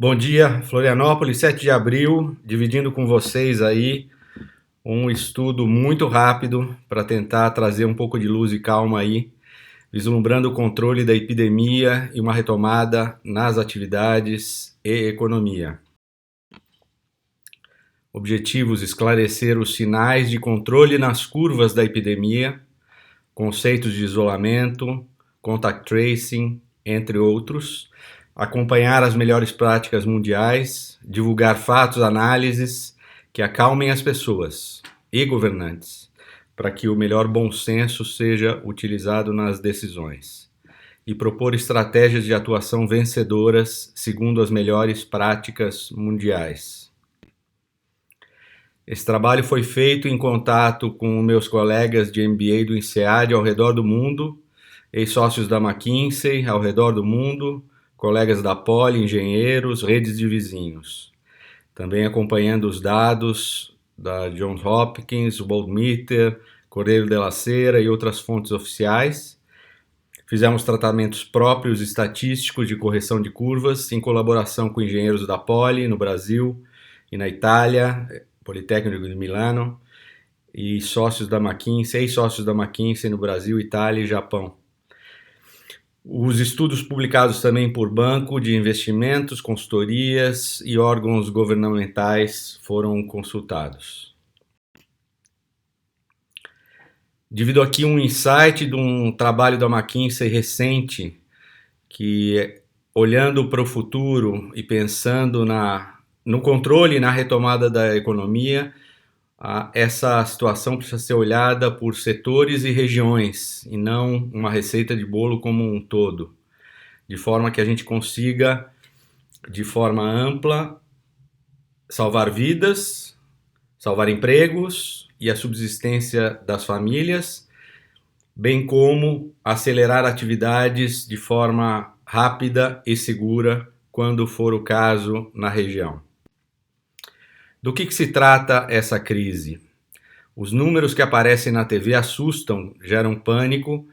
Bom dia, Florianópolis, 7 de abril, dividindo com vocês aí um estudo muito rápido para tentar trazer um pouco de luz e calma aí, vislumbrando o controle da epidemia e uma retomada nas atividades e economia. Objetivos: esclarecer os sinais de controle nas curvas da epidemia, conceitos de isolamento, contact tracing, entre outros, acompanhar as melhores práticas mundiais, divulgar fatos, análises que acalmem as pessoas e governantes, para que o melhor bom senso seja utilizado nas decisões, e propor estratégias de atuação vencedoras segundo as melhores práticas mundiais. Esse trabalho foi feito em contato com meus colegas de MBA do INSEAD ao redor do mundo, ex-sócios da McKinsey ao redor do mundo, colegas da Poli, engenheiros, redes de vizinhos. Também acompanhando os dados da Johns Hopkins, Worldmeter, Correio de la Sera e outras fontes oficiais. Fizemos tratamentos próprios estatísticos de correção de curvas em colaboração com engenheiros da Poli no Brasil e na Itália, Politécnico de Milano, e sócios da McKinsey, sócios da McKinsey no Brasil, Itália e Japão. Os estudos publicados também por banco de investimentos, consultorias e órgãos governamentais foram consultados. Divido aqui um insight de um trabalho da McKinsey recente, que olhando para o futuro e pensando no controle e na retomada da economia, essa situação precisa ser olhada por setores e regiões, e não uma receita de bolo como um todo, de forma que a gente consiga, de forma ampla, salvar vidas, salvar empregos e a subsistência das famílias, bem como acelerar atividades de forma rápida e segura, quando for o caso na região. Do que se trata essa crise? Os números que aparecem na TV assustam, geram pânico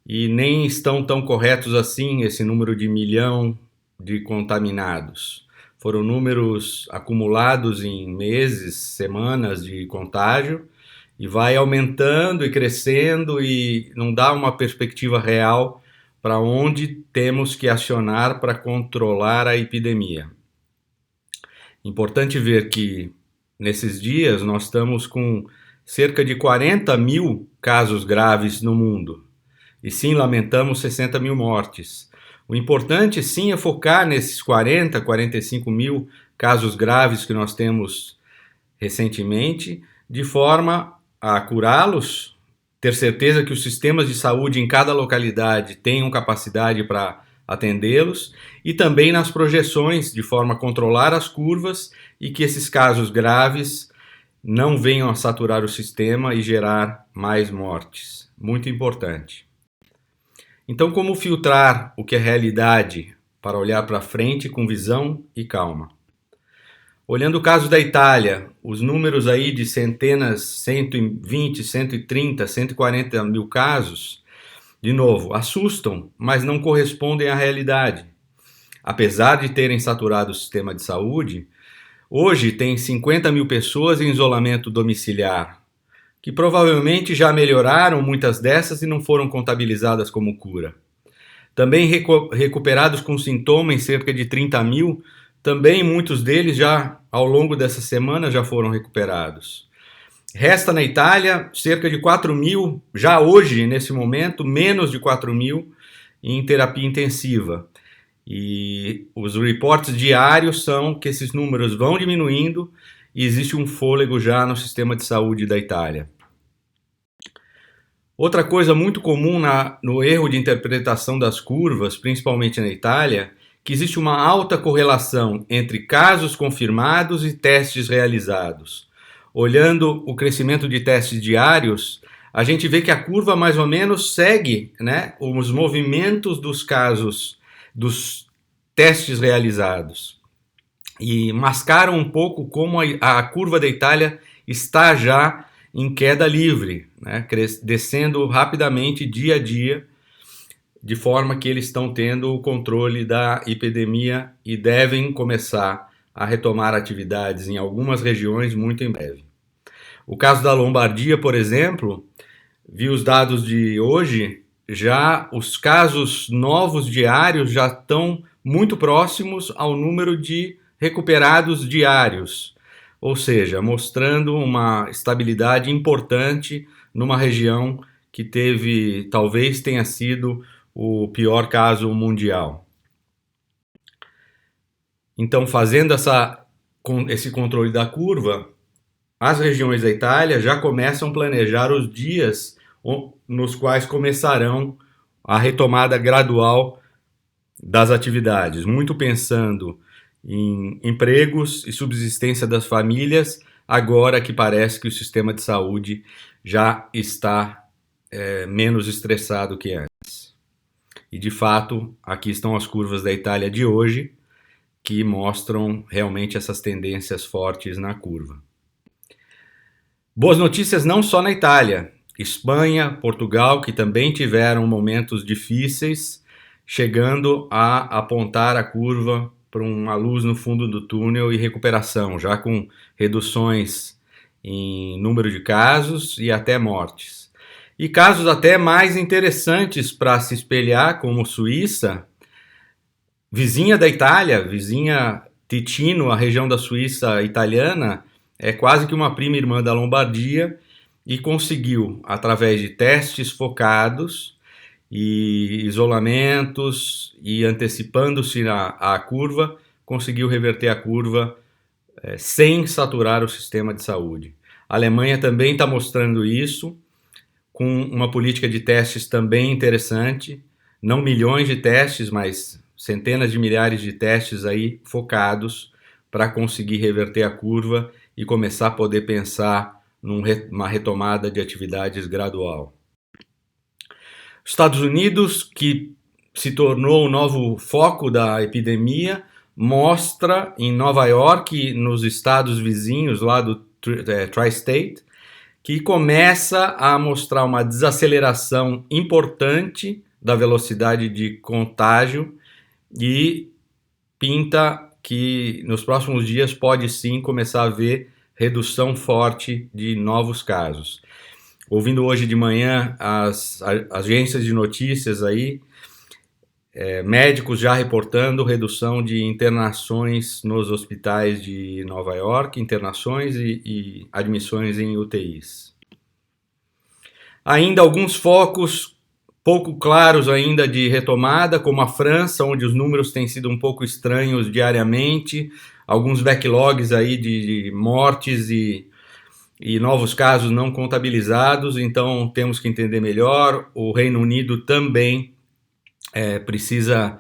e nem estão tão corretos assim, esse número de 1 milhão de contaminados. Foram números acumulados em meses, semanas de contágio e vai aumentando e crescendo e não dá uma perspectiva real para onde temos que acionar para controlar a epidemia. Importante ver que, nesses dias, nós estamos com cerca de 40 mil casos graves no mundo. E sim, lamentamos 60 mil mortes. O importante, sim, é focar nesses 40, 45 mil casos graves que nós temos recentemente, de forma a curá-los, ter certeza que os sistemas de saúde em cada localidade tenham capacidade para atendê-los, e também nas projeções, de forma a controlar as curvas e que esses casos graves não venham a saturar o sistema e gerar mais mortes. Muito importante. Então, como filtrar o que é realidade para olhar para frente com visão e calma? Olhando o caso da Itália, os números aí de centenas, 120, 130, 140 mil casos, de novo, assustam, mas não correspondem à realidade. Apesar de terem saturado o sistema de saúde, hoje tem 50 mil pessoas em isolamento domiciliar, que provavelmente já melhoraram muitas dessas e não foram contabilizadas como cura. Também recuperados com sintoma em cerca de 30 mil, também muitos deles já ao longo dessa semana já foram recuperados. Resta na Itália cerca de 4 mil, já hoje, nesse momento, menos de 4 mil em terapia intensiva. E os reportes diários são que esses números vão diminuindo e existe um fôlego já no sistema de saúde da Itália. Outra coisa muito comum no erro de interpretação das curvas, principalmente na Itália, que existe uma alta correlação entre casos confirmados e testes realizados. Olhando o crescimento de testes diários, a gente vê que a curva mais ou menos segue, né, os movimentos dos casos, dos testes realizados. E mascaram um pouco como a curva da Itália está já em queda livre, né, descendo rapidamente dia a dia, de forma que eles estão tendo o controle da epidemia e devem começar a retomar atividades em algumas regiões muito em breve. O caso da Lombardia, por exemplo, vi os dados de hoje, já os casos novos diários já estão muito próximos ao número de recuperados diários, ou seja, mostrando uma estabilidade importante numa região que talvez tenha sido o pior caso mundial. Então, fazendo esse controle da curva, as regiões da Itália já começam a planejar os dias nos quais começarão a retomada gradual das atividades, muito pensando em empregos e subsistência das famílias, agora que parece que o sistema de saúde já está menos estressado que antes. E de fato, aqui estão as curvas da Itália de hoje, que mostram realmente essas tendências fortes na curva. Boas notícias não só na Itália, Espanha, Portugal, que também tiveram momentos difíceis, chegando a apontar a curva para uma luz no fundo do túnel e recuperação, já com reduções em número de casos e até mortes. E casos até mais interessantes para se espelhar, como Suíça, vizinha da Itália, vizinha Ticino, a região da Suíça italiana, é quase que uma prima irmã da Lombardia e conseguiu, através de testes focados e isolamentos e antecipando-se à curva, conseguiu reverter a curva sem saturar o sistema de saúde. A Alemanha também está mostrando isso, com uma política de testes também interessante, não milhões de testes, mas centenas de milhares de testes aí focados para conseguir reverter a curva e começar a poder pensar numa retomada de atividades gradual. Estados Unidos, que se tornou o novo foco da epidemia, mostra em Nova York, nos estados vizinhos lá do Tri-State, que começa a mostrar uma desaceleração importante da velocidade de contágio e pinta que nos próximos dias pode sim começar a haver redução forte de novos casos. Ouvindo hoje de manhã as agências de notícias aí, médicos já reportando redução de internações nos hospitais de Nova York, internações e admissões em UTIs. Ainda alguns focos pouco claros ainda de retomada, como a França, onde os números têm sido um pouco estranhos diariamente, alguns backlogs aí de mortes e novos casos não contabilizados, então temos que entender melhor. O Reino Unido também precisa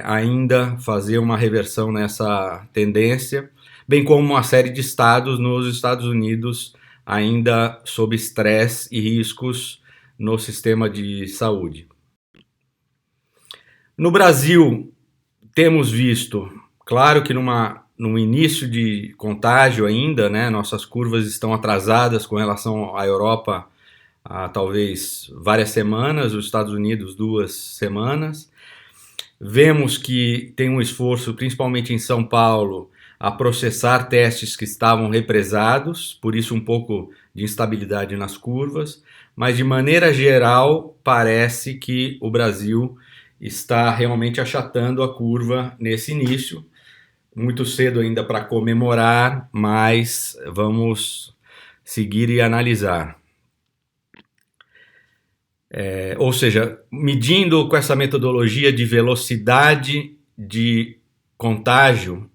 ainda fazer uma reversão nessa tendência, bem como uma série de estados nos Estados Unidos ainda sob estresse e riscos no sistema de saúde. No Brasil, temos visto, claro que no início de contágio ainda, né, nossas curvas estão atrasadas com relação à Europa há talvez várias semanas, os Estados Unidos 2 semanas. Vemos que tem um esforço, principalmente em São Paulo, a processar testes que estavam represados, por isso um pouco de instabilidade nas curvas, mas de maneira geral parece que o Brasil está realmente achatando a curva nesse início. Muito cedo ainda para comemorar, mas vamos seguir e analisar. Ou seja, medindo com essa metodologia de velocidade de contágio,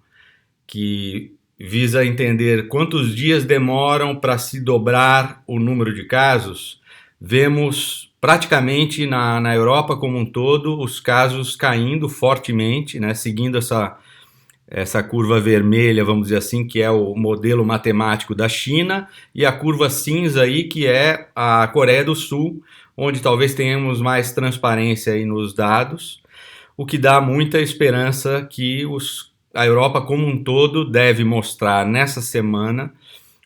que visa entender quantos dias demoram para se dobrar o número de casos, vemos praticamente na Europa como um todo os casos caindo fortemente, né, seguindo essa curva vermelha, vamos dizer assim, que é o modelo matemático da China, e a curva cinza aí, que é a Coreia do Sul, onde talvez tenhamos mais transparência aí nos dados, o que dá muita esperança que a Europa como um todo deve mostrar nessa semana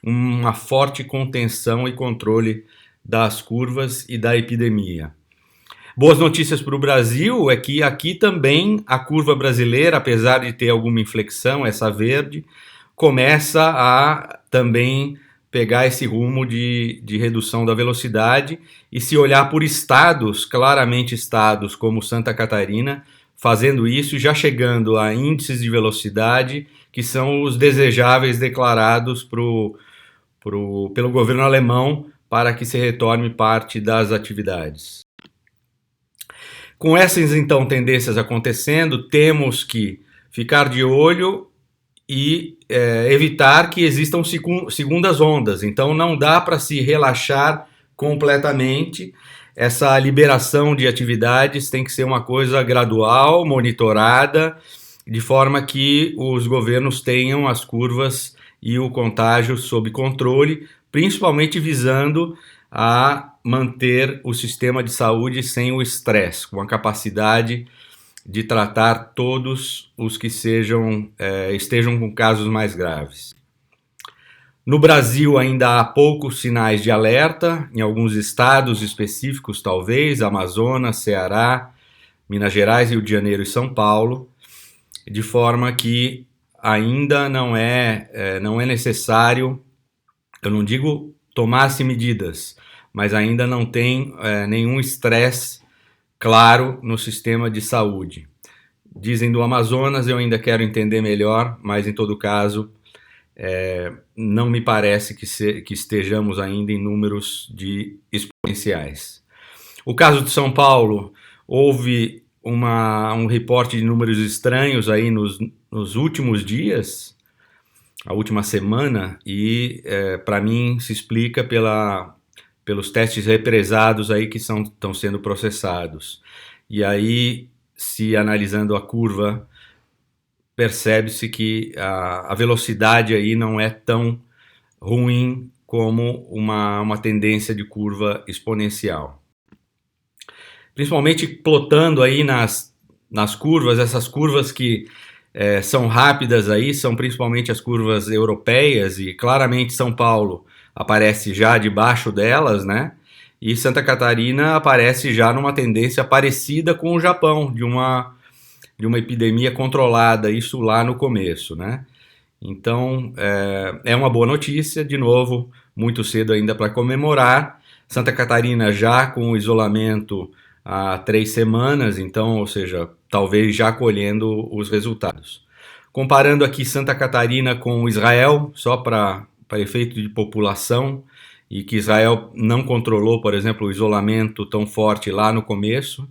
uma forte contenção e controle das curvas e da epidemia. Boas notícias para o Brasil é que aqui também a curva brasileira, apesar de ter alguma inflexão, essa verde, começa a também pegar esse rumo de redução da velocidade, e se olhar por estados, claramente estados como Santa Catarina, fazendo isso, já chegando a índices de velocidade que são os desejáveis declarados pelo governo alemão para que se retorne parte das atividades. Com essas, então, tendências acontecendo, temos que ficar de olho e evitar que existam segundas ondas. Então, não dá para se relaxar completamente. Essa liberação de atividades tem que ser uma coisa gradual, monitorada, de forma que os governos tenham as curvas e o contágio sob controle, principalmente visando a manter o sistema de saúde sem o estresse, com a capacidade de tratar todos os que estejam com casos mais graves. No Brasil ainda há poucos sinais de alerta, em alguns estados específicos talvez, Amazonas, Ceará, Minas Gerais, Rio de Janeiro e São Paulo, de forma que ainda não é necessário, eu não digo tomar-se medidas, mas ainda não tem nenhum estresse claro no sistema de saúde. Dizem do Amazonas, eu ainda quero entender melhor, mas em todo caso, não me parece que estejamos ainda em números exponenciais. O caso de São Paulo, houve um reporte de números estranhos aí nos últimos dias, a última semana, e para mim se explica pelos testes represados aí que estão sendo processados. E aí, se analisando a curva, percebe-se que a velocidade aí não é tão ruim como uma tendência de curva exponencial. Principalmente plotando aí nas curvas, essas curvas que são rápidas aí, são principalmente as curvas europeias, e claramente São Paulo aparece já debaixo delas, né? E Santa Catarina aparece já numa tendência parecida com o Japão, de uma epidemia controlada, isso lá no começo, né? Então, é uma boa notícia, de novo, muito cedo ainda para comemorar. Santa Catarina já com o isolamento há 3 semanas, então, ou seja, talvez já colhendo os resultados. Comparando aqui Santa Catarina com Israel, só para efeito de população, e que Israel não controlou, por exemplo, o isolamento tão forte lá no começo,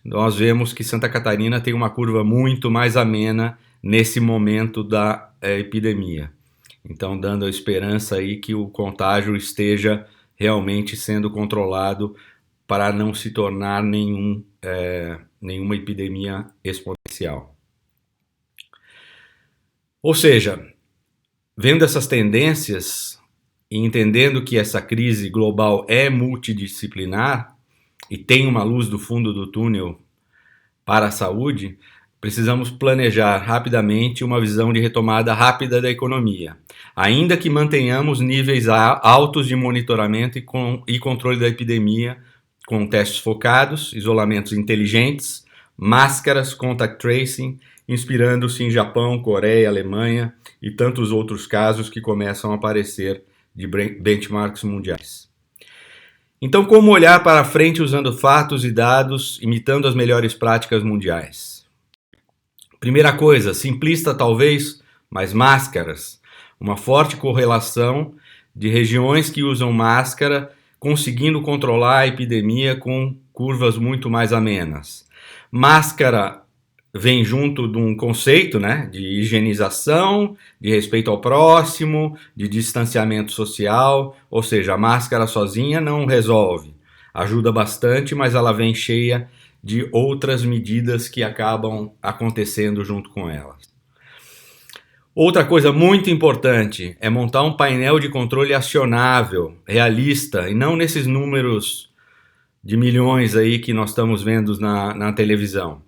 nós vemos que Santa Catarina tem uma curva muito mais amena nesse momento da epidemia. Então, dando a esperança aí que o contágio esteja realmente sendo controlado para não se tornar nenhuma epidemia exponencial. Ou seja, vendo essas tendências e entendendo que essa crise global é multidisciplinar e tem uma luz do fundo do túnel para a saúde, precisamos planejar rapidamente uma visão de retomada rápida da economia, ainda que mantenhamos níveis altos de monitoramento e controle da epidemia, com testes focados, isolamentos inteligentes, máscaras, contact tracing, inspirando-se em Japão, Coreia, Alemanha e tantos outros casos que começam a aparecer de benchmarks mundiais. Então, como olhar para frente usando fatos e dados, imitando as melhores práticas mundiais? Primeira coisa, simplista talvez, mas máscaras. Uma forte correlação de regiões que usam máscara conseguindo controlar a epidemia com curvas muito mais amenas. Máscara vem junto de um conceito, né, de higienização, de respeito ao próximo, de distanciamento social, ou seja, a máscara sozinha não resolve. Ajuda bastante, mas ela vem cheia de outras medidas que acabam acontecendo junto com elas. Outra coisa muito importante é montar um painel de controle acionável, realista, e não nesses números de milhões aí que nós estamos vendo na televisão.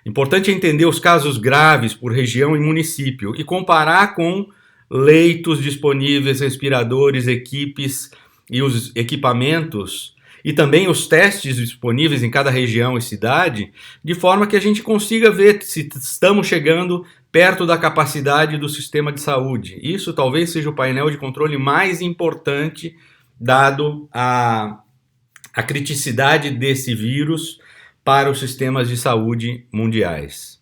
Importante é entender os casos graves por região e município e comparar com leitos disponíveis, respiradores, equipes e os equipamentos, e também os testes disponíveis em cada região e cidade, de forma que a gente consiga ver se estamos chegando perto da capacidade do sistema de saúde. Isso talvez seja o painel de controle mais importante, dado a criticidade desse vírus para os sistemas de saúde mundiais.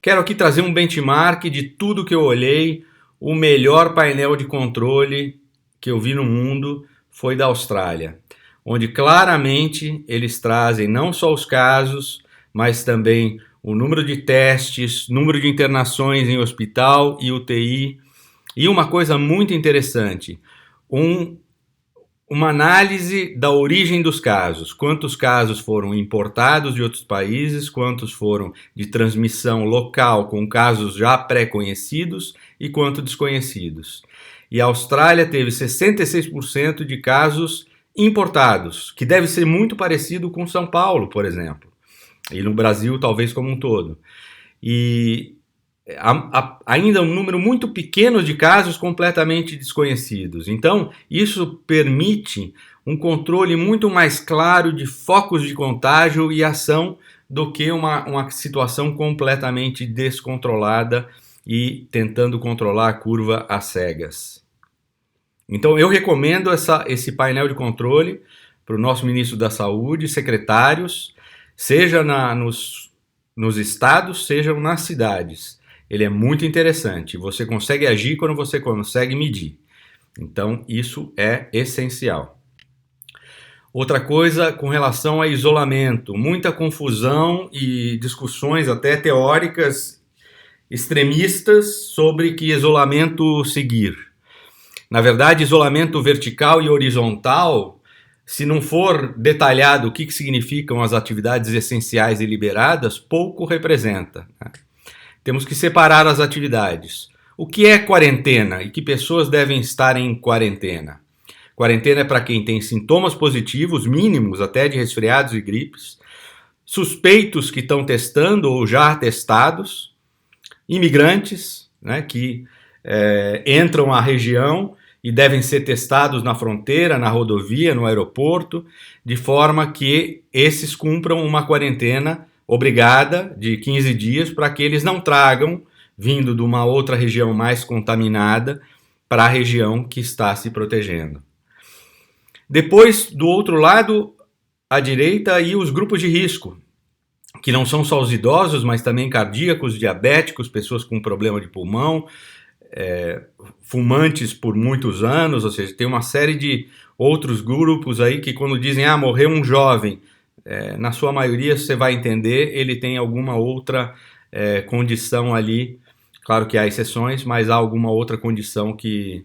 Quero aqui trazer um benchmark de tudo que eu olhei. O melhor painel de controle que eu vi no mundo foi da Austrália, onde claramente eles trazem não só os casos, mas também o número de testes, número de internações em hospital e UTI, e uma coisa muito interessante, uma análise da origem dos casos, quantos casos foram importados de outros países, quantos foram de transmissão local com casos já pré-conhecidos e quantos desconhecidos. E a Austrália teve 66% de casos importados, que deve ser muito parecido com São Paulo, por exemplo, e no Brasil talvez como um todo. E ainda um número muito pequeno de casos completamente desconhecidos. Então, isso permite um controle muito mais claro de focos de contágio e ação do que uma situação completamente descontrolada e tentando controlar a curva às cegas. Então, eu recomendo esse painel de controle para o nosso ministro da Saúde, secretários, seja nos estados, seja nas cidades. Ele é muito interessante. Você consegue agir quando você consegue medir. Então, isso é essencial. Outra coisa com relação a isolamento. Muita confusão e discussões até teóricas extremistas sobre que isolamento seguir. Na verdade, isolamento vertical e horizontal, se não for detalhado o que significam as atividades essenciais e liberadas, pouco representa, né? Temos que separar as atividades. O que é quarentena e que pessoas devem estar em quarentena? Quarentena é para quem tem sintomas positivos, mínimos até de resfriados e gripes, suspeitos que estão testando ou já testados, imigrantes, né, que entram à região e devem ser testados na fronteira, na rodovia, no aeroporto, de forma que esses cumpram uma quarentena obrigada de 15 dias para que eles não tragam, vindo de uma outra região mais contaminada, para a região que está se protegendo. Depois, do outro lado, à direita, aí os grupos de risco, que não são só os idosos, mas também cardíacos, diabéticos, pessoas com problema de pulmão, fumantes por muitos anos, ou seja, tem uma série de outros grupos aí que quando dizem, morreu um jovem, na sua maioria você vai entender, ele tem alguma outra condição ali, claro que há exceções, mas há alguma outra condição que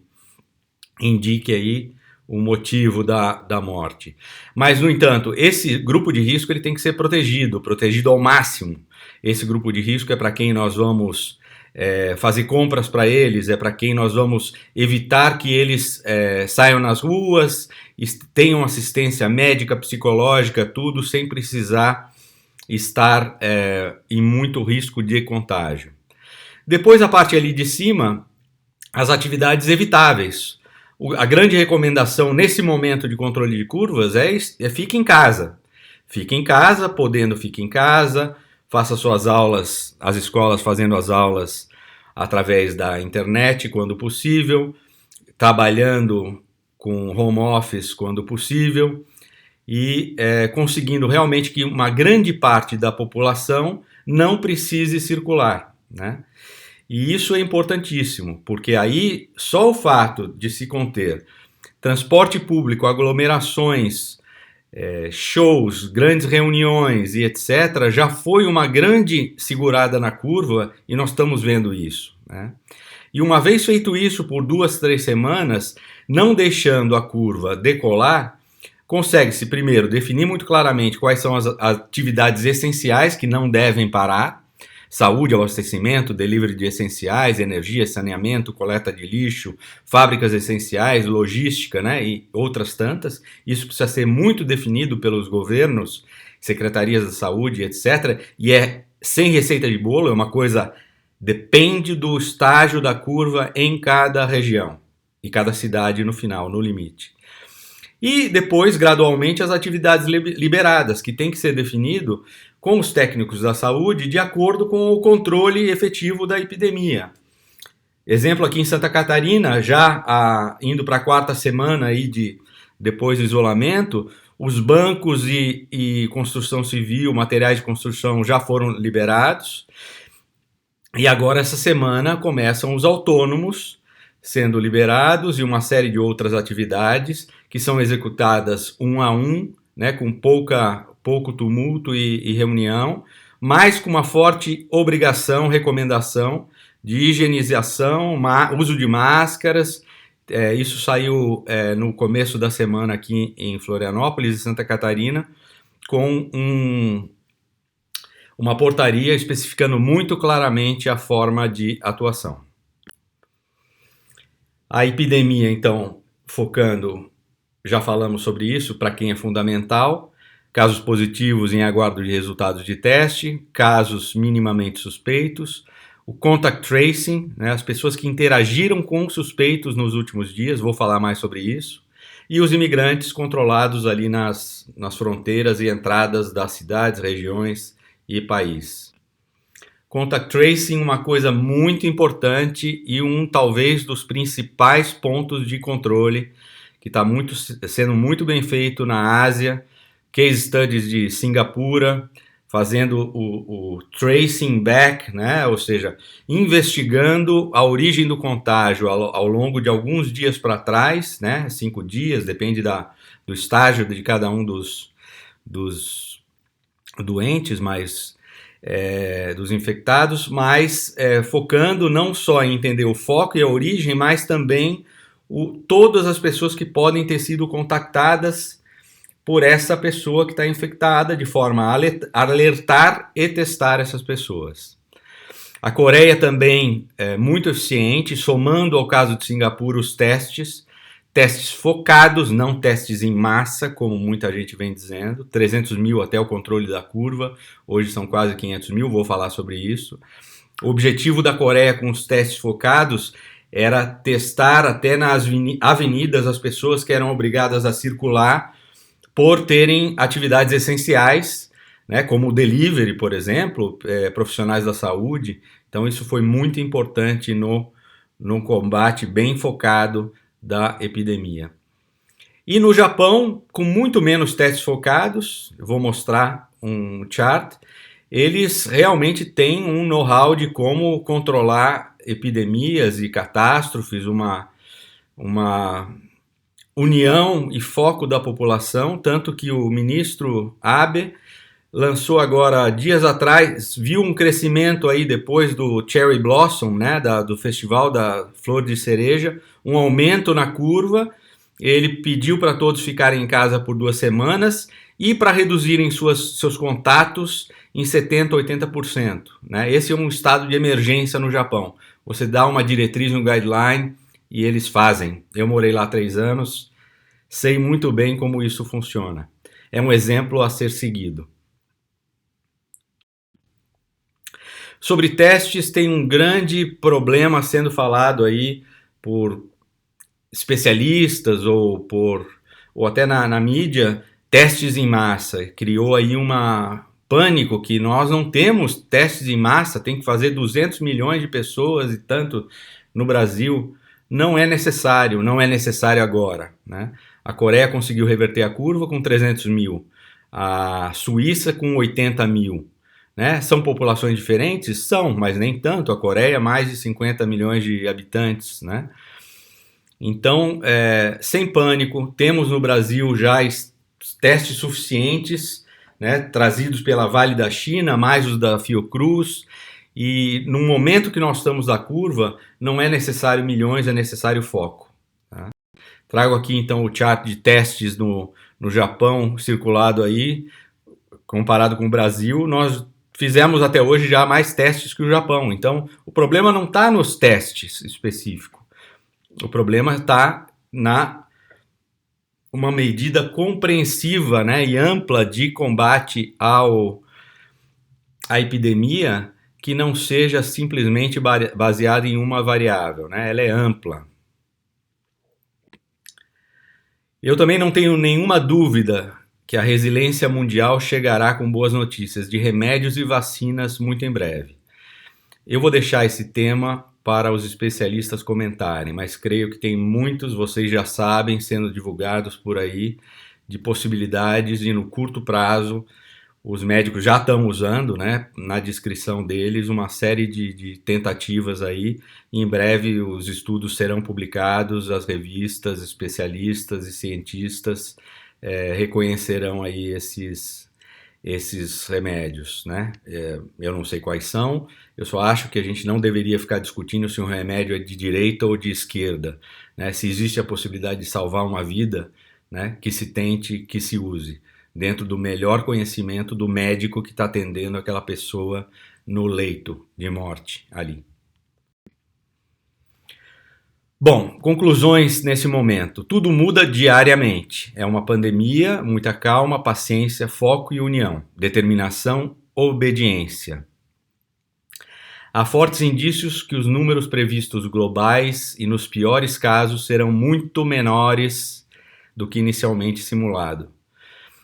indique aí o motivo da morte. Mas, no entanto, esse grupo de risco ele tem que ser protegido ao máximo. Esse grupo de risco é para quem nós vamos fazer compras para eles, é para quem nós vamos evitar que eles saiam nas ruas, tenham assistência médica, psicológica, tudo, sem precisar estar em muito risco de contágio. Depois, a parte ali de cima, as atividades evitáveis. A grande recomendação nesse momento de controle de curvas é fique em casa. Fique em casa, podendo fique em casa, faça suas aulas, as escolas fazendo as aulas através da internet quando possível, trabalhando com home office quando possível e conseguindo realmente que uma grande parte da população não precise circular, né? E isso é importantíssimo, porque aí só o fato de se conter transporte público, aglomerações, shows, grandes reuniões e etc., já foi uma grande segurada na curva e nós estamos vendo isso, né? E uma vez feito isso por 2, 3 semanas, não deixando a curva decolar, consegue-se primeiro definir muito claramente quais são as atividades essenciais que não devem parar: saúde, abastecimento, delivery de essenciais, energia, saneamento, coleta de lixo, fábricas essenciais, logística, né, e outras tantas. Isso precisa ser muito definido pelos governos, secretarias da saúde, etc. E sem receita de bolo, é uma coisa, depende do estágio da curva em cada região e cada cidade no final, no limite. E depois, gradualmente, as atividades liberadas, que tem que ser definido com os técnicos da saúde de acordo com o controle efetivo da epidemia. Exemplo aqui em Santa Catarina, já indo para a quarta semana aí depois do isolamento, os bancos e construção civil, materiais de construção já foram liberados. E agora, essa semana, começam os autônomos sendo liberados e uma série de outras atividades que são executadas um a um, né, com pouco tumulto e reunião, mas com uma forte obrigação, recomendação de higienização, uso de máscaras. Isso saiu no começo da semana aqui em Florianópolis, em Santa Catarina, com uma portaria especificando muito claramente a forma de atuação. A epidemia, então, focando, já falamos sobre isso, para quem é fundamental, casos positivos em aguardo de resultados de teste, casos minimamente suspeitos, o contact tracing, né, as pessoas que interagiram com suspeitos nos últimos dias, vou falar mais sobre isso, e os imigrantes controlados ali nas fronteiras e entradas das cidades, regiões e país. Contact tracing, uma coisa muito importante e talvez dos principais pontos de controle, que está sendo muito bem feito na Ásia, case studies de Singapura, fazendo o tracing back, né? Ou seja, investigando a origem do contágio ao longo de alguns dias para trás, né? 5 dias, depende do estágio de cada um dos doentes, mas dos infectados, mas focando não só em entender o foco e a origem, mas também todas as pessoas que podem ter sido contactadas por essa pessoa que está infectada, de forma a alertar e testar essas pessoas. A Coreia também é muito eficiente, somando ao caso de Singapura os testes focados, não testes em massa, como muita gente vem dizendo, 300 mil até o controle da curva, hoje são quase 500 mil, vou falar sobre isso. O objetivo da Coreia com os testes focados era testar até nas avenidas as pessoas que eram obrigadas a circular por terem atividades essenciais, né, como o delivery, por exemplo, profissionais da saúde. Então isso foi muito importante no combate bem focado da epidemia. E no Japão, com muito menos testes focados, eu vou mostrar um chart, eles realmente têm um know-how de como controlar epidemias e catástrofes, uma união e foco da população, tanto que o ministro Abe lançou agora, dias atrás, viu um crescimento aí depois do Cherry Blossom, né, do festival da flor de cereja, um aumento na curva. Ele pediu para todos ficarem em casa por 2 semanas e para reduzirem seus contatos em 70%, 80%. Né? Esse é um estado de emergência no Japão. Você dá uma diretriz, um guideline e eles fazem. Eu morei lá 3 anos, sei muito bem como isso funciona. É um exemplo a ser seguido. Sobre testes, tem um grande problema sendo falado aí por especialistas ou até na mídia, testes em massa. Criou aí pânico que nós não temos testes em massa, tem que fazer 200 milhões de pessoas e tanto no Brasil. Não é necessário agora, né? A Coreia conseguiu reverter a curva com 300 mil, a Suíça com 80 mil. Né? São populações diferentes? São, mas nem tanto. A Coreia, mais de 50 milhões de habitantes. Né? Então, sem pânico, temos no Brasil já testes suficientes, né, trazidos pela Vale da China, mais os da Fiocruz, e no momento que nós estamos da curva, não é necessário milhões, é necessário foco. Tá? Trago aqui então o chart de testes no Japão circulado aí, comparado com o Brasil. Nós fizemos até hoje já mais testes que o Japão, então o problema não está nos testes específicos, o problema está uma medida compreensiva, né, e ampla de combate à epidemia que não seja simplesmente baseada em uma variável, né? Ela é ampla. Eu também não tenho nenhuma dúvida que a resiliência mundial chegará com boas notícias de remédios e vacinas muito em breve. Eu vou deixar esse tema para os especialistas comentarem, mas creio que tem muitos, vocês já sabem, sendo divulgados por aí, de possibilidades de no curto prazo, os médicos já estão usando, né, na descrição deles, uma série de tentativas aí. Em breve os estudos serão publicados, as revistas, especialistas e cientistas reconhecerão aí esses remédios, né? Eu não sei quais são, eu só acho que a gente não deveria ficar discutindo se um remédio é de direita ou de esquerda, né? Se existe a possibilidade de salvar uma vida, né, que se tente, que se use, dentro do melhor conhecimento do médico que está atendendo aquela pessoa no leito de morte ali. Bom, conclusões nesse momento. Tudo muda diariamente. É uma pandemia, muita calma, paciência, foco e união. Determinação, obediência. Há fortes indícios que os números previstos globais e, nos piores casos, serão muito menores do que inicialmente simulado.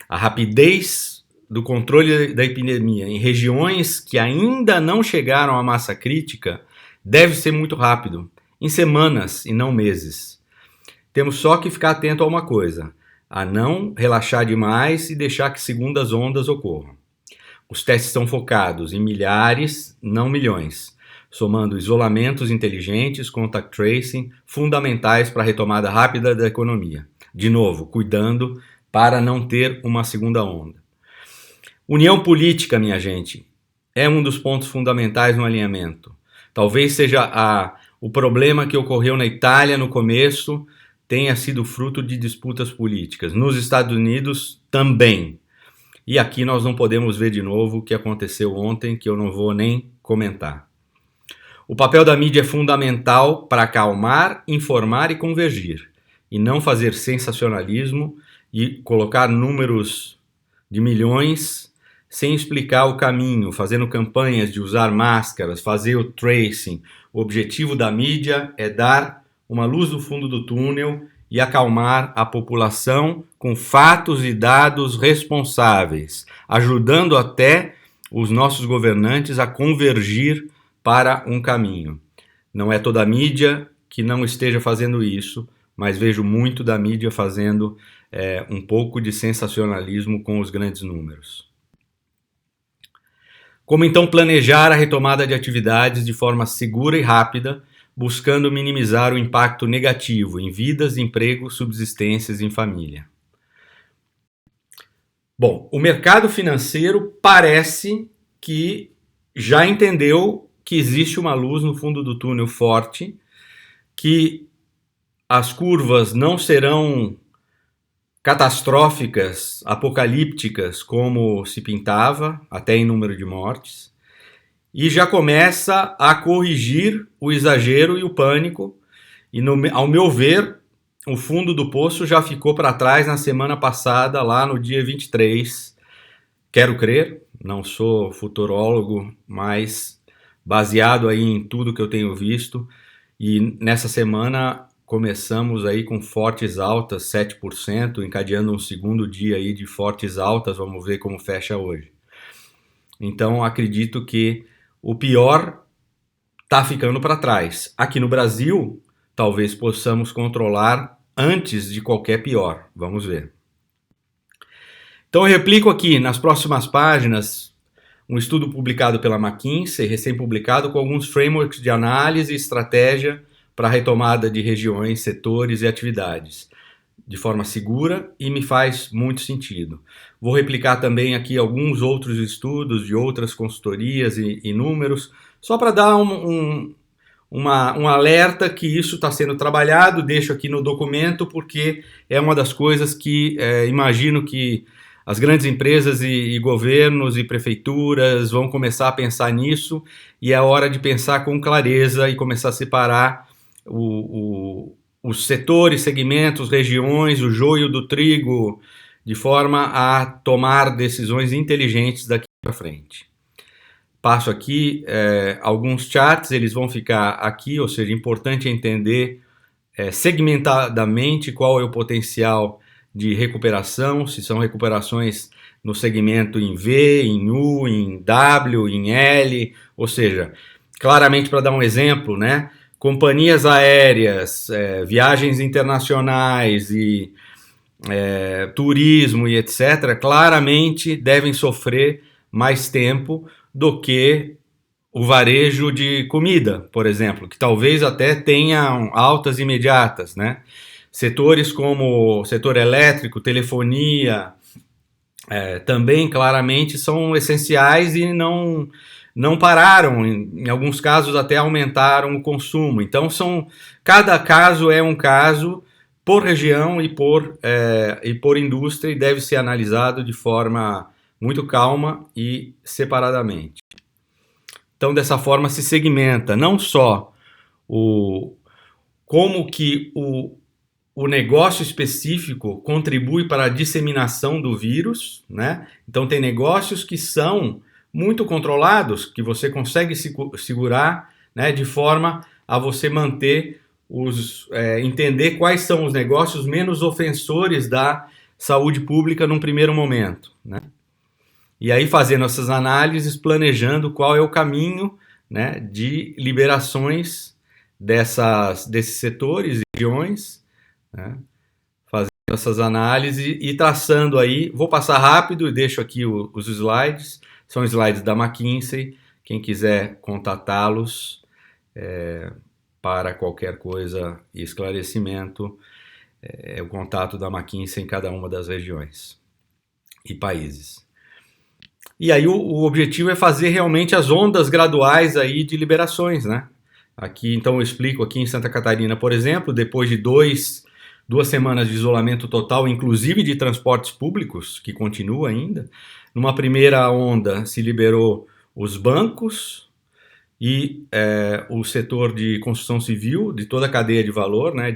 A rapidez do controle da epidemia em regiões que ainda não chegaram à massa crítica deve ser muito rápido, em semanas e não meses. Temos só que ficar atento a uma coisa, a não relaxar demais e deixar que segundas ondas ocorram. Os testes são focados em milhares, não milhões, somando isolamentos inteligentes, contact tracing, fundamentais para a retomada rápida da economia. De novo, cuidando para não ter uma segunda onda. União política, minha gente, é um dos pontos fundamentais no alinhamento. Talvez seja o problema que ocorreu na Itália no começo tenha sido fruto de disputas políticas. Nos Estados Unidos também. E aqui nós não podemos ver de novo o que aconteceu ontem, que eu não vou nem comentar. O papel da mídia é fundamental para acalmar, informar e convergir, e não fazer sensacionalismo e colocar números de milhões sem explicar o caminho, fazendo campanhas de usar máscaras, fazer o tracing. O objetivo da mídia é dar uma luz no fundo do túnel e acalmar a população com fatos e dados responsáveis, ajudando até os nossos governantes a convergir para um caminho. Não é toda a mídia que não esteja fazendo isso, mas vejo muito da mídia fazendo um pouco de sensacionalismo com os grandes números. Como então planejar a retomada de atividades de forma segura e rápida, buscando minimizar o impacto negativo em vidas, empregos, subsistências em família? Bom, o mercado financeiro parece que já entendeu que existe uma luz no fundo do túnel forte, que as curvas não serão catastróficas, apocalípticas, como se pintava, até em número de mortes, e já começa a corrigir o exagero e o pânico, e ao meu ver, o fundo do poço já ficou para trás na semana passada, lá no dia 23, quero crer, não sou futurólogo, mas baseado aí em tudo que eu tenho visto, e nessa semana começamos aí com fortes altas, 7%, encadeando um segundo dia aí de fortes altas, vamos ver como fecha hoje. Então acredito que o pior está ficando para trás. Aqui no Brasil, talvez possamos controlar antes de qualquer pior, vamos ver. Então eu replico aqui nas próximas páginas um estudo publicado pela McKinsey, recém-publicado, com alguns frameworks de análise e estratégia para a retomada de regiões, setores e atividades, de forma segura, e me faz muito sentido. Vou replicar também aqui alguns outros estudos de outras consultorias e números, só para dar um alerta que isso está sendo trabalhado. Deixo aqui no documento, porque é uma das coisas que imagino que as grandes empresas e governos e prefeituras vão começar a pensar nisso, e é hora de pensar com clareza e começar a separar os setores, segmentos, regiões, o joio do trigo, de forma a tomar decisões inteligentes daqui para frente. Passo aqui alguns charts, eles vão ficar aqui, ou seja, importante entender segmentadamente qual é o potencial de recuperação, se são recuperações no segmento em V, em U, em W, em L, ou seja, claramente para dar um exemplo, né? Companhias aéreas, viagens internacionais e turismo e etc., claramente devem sofrer mais tempo do que o varejo de comida, por exemplo, que talvez até tenham altas imediatas, né? Setores como o setor elétrico, telefonia, também claramente são essenciais e não pararam, em alguns casos até aumentaram o consumo. Então cada caso é um caso por região e por indústria e deve ser analisado de forma muito calma e separadamente. Então dessa forma se segmenta não só como que o negócio específico contribui para a disseminação do vírus, né? Então tem negócios que são muito controlados, que você consegue segurar, né, de forma a você manter entender quais são os negócios menos ofensores da saúde pública num primeiro momento, né? E aí fazendo essas análises, planejando qual é o caminho, né, de liberações desses setores e regiões, né? Fazendo essas análises e traçando aí, vou passar rápido e deixo aqui os slides, são slides da McKinsey, quem quiser contatá-los para qualquer coisa e esclarecimento, o contato da McKinsey em cada uma das regiões e países. E aí o objetivo é fazer realmente as ondas graduais aí de liberações, né? Aqui, então eu explico aqui em Santa Catarina, por exemplo, depois de duas semanas de isolamento total, inclusive de transportes públicos, que continua ainda, numa primeira onda se liberou os bancos e o setor de construção civil, de toda a cadeia de valor, né,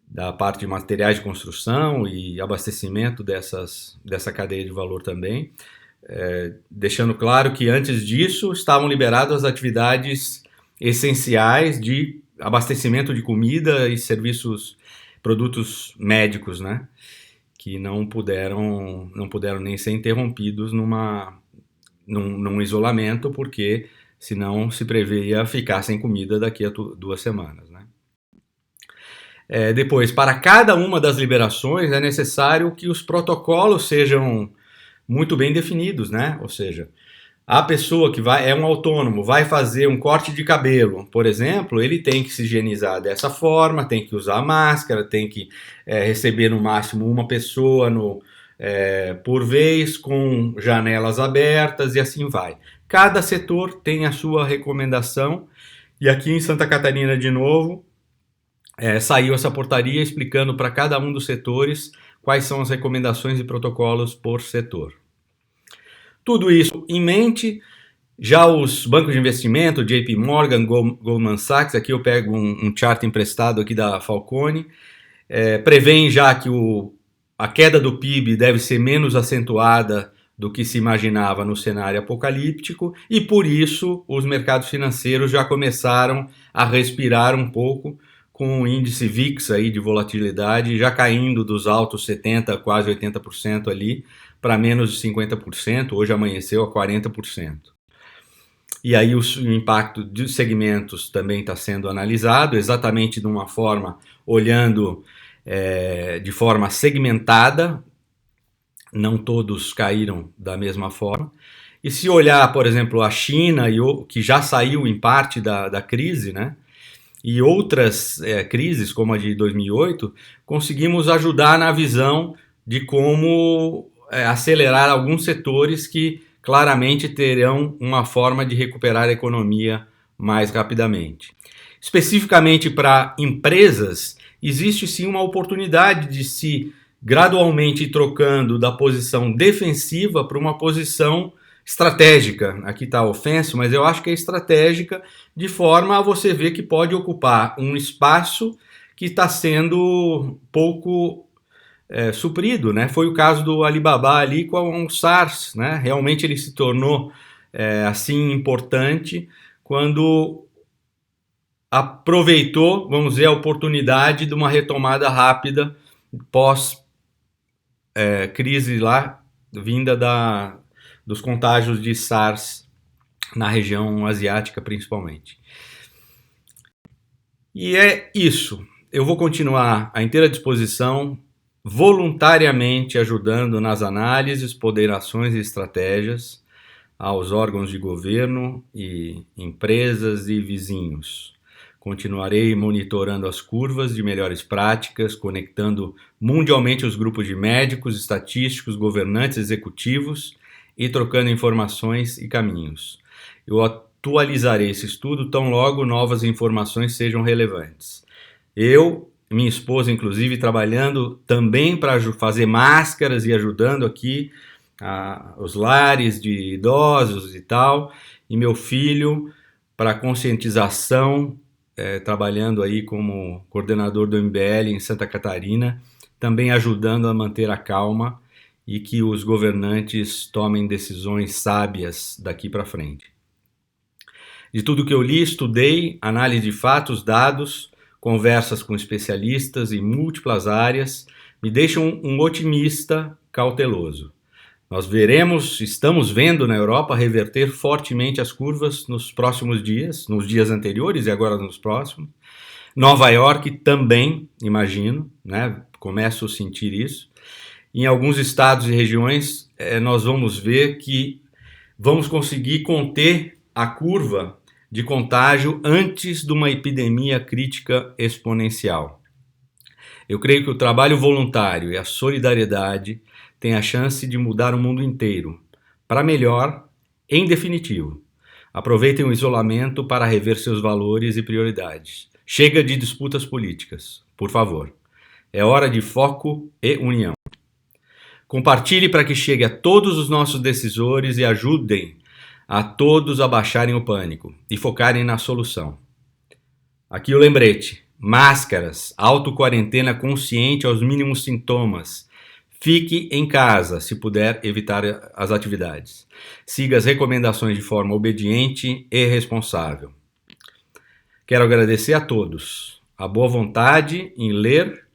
da parte de materiais de construção e abastecimento dessa cadeia de valor também, deixando claro que antes disso estavam liberadas as atividades essenciais de abastecimento de comida e serviços, produtos médicos, né, que não puderam nem ser interrompidos num isolamento, porque senão se preveia ficar sem comida daqui a 2 semanas, né. Depois, para cada uma das liberações é necessário que os protocolos sejam muito bem definidos, né? Ou seja, a pessoa que é um autônomo, vai fazer um corte de cabelo, por exemplo, ele tem que se higienizar dessa forma, tem que usar máscara, tem que receber no máximo uma pessoa por vez, com janelas abertas e assim vai. Cada setor tem a sua recomendação e aqui em Santa Catarina, de novo, saiu essa portaria explicando para cada um dos setores quais são as recomendações e protocolos por setor. Tudo isso em mente, já os bancos de investimento, JP Morgan, Goldman Sachs, aqui eu pego um chart emprestado aqui da Falcone, prevêem já que a queda do PIB deve ser menos acentuada do que se imaginava no cenário apocalíptico e por isso os mercados financeiros já começaram a respirar um pouco, com o índice VIX aí de volatilidade já caindo dos altos 70%, quase 80% ali, para menos de 50%, hoje amanheceu a 40%. E aí o impacto de segmentos também está sendo analisado, exatamente de uma forma, olhando de forma segmentada, não todos caíram da mesma forma. E se olhar, por exemplo, a China, que já saiu em parte da crise, né? E outras crises, como a de 2008, conseguimos ajudar na visão de como acelerar alguns setores que claramente terão uma forma de recuperar a economia mais rapidamente. Especificamente para empresas, existe sim uma oportunidade de se gradualmente ir trocando da posição defensiva para uma posição estratégica. Aqui está ofenso, mas eu acho que é estratégica, de forma a você ver que pode ocupar um espaço que está sendo pouco suprido, né? Foi o caso do Alibaba ali com o SARS, né? Realmente ele se tornou assim importante quando aproveitou, vamos dizer, a oportunidade de uma retomada rápida pós-crise lá, vinda dos contágios de SARS na região asiática principalmente. E é isso. Eu vou continuar à inteira disposição, voluntariamente ajudando nas análises, ponderações e estratégias aos órgãos de governo e empresas e vizinhos. Continuarei monitorando as curvas de melhores práticas, conectando mundialmente os grupos de médicos, estatísticos, governantes, executivos e trocando informações e caminhos. Eu atualizarei esse estudo tão logo novas informações sejam relevantes. Eu, minha esposa, inclusive, trabalhando também para fazer máscaras e ajudando aqui os lares de idosos e tal, e meu filho para conscientização, trabalhando aí como coordenador do MBL em Santa Catarina, também ajudando a manter a calma e que os governantes tomem decisões sábias daqui para frente. De tudo que eu li, estudei, análise de fatos, dados, conversas com especialistas em múltiplas áreas, me deixam um otimista cauteloso. Nós estamos vendo na Europa reverter fortemente as curvas nos próximos dias, nos dias anteriores e agora nos próximos. Nova York também, imagino, né? Começo a sentir isso. Em alguns estados e regiões, nós vamos ver que vamos conseguir conter a curva de contágio antes de uma epidemia crítica exponencial. Eu creio que o trabalho voluntário e a solidariedade têm a chance de mudar o mundo inteiro, para melhor, em definitivo. Aproveitem o isolamento para rever seus valores e prioridades. Chega de disputas políticas, por favor. É hora de foco e união. Compartilhe para que chegue a todos os nossos decisores e ajudem a todos a baixarem o pânico e focarem na solução. Aqui o lembrete: máscaras, auto-quarentena consciente aos mínimos sintomas. Fique em casa, se puder evitar as atividades. Siga as recomendações de forma obediente e responsável. Quero agradecer a todos a boa vontade em ler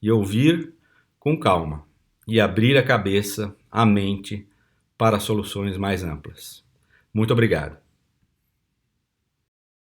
e ouvir com calma e abrir a cabeça, a mente para soluções mais amplas. Muito obrigado.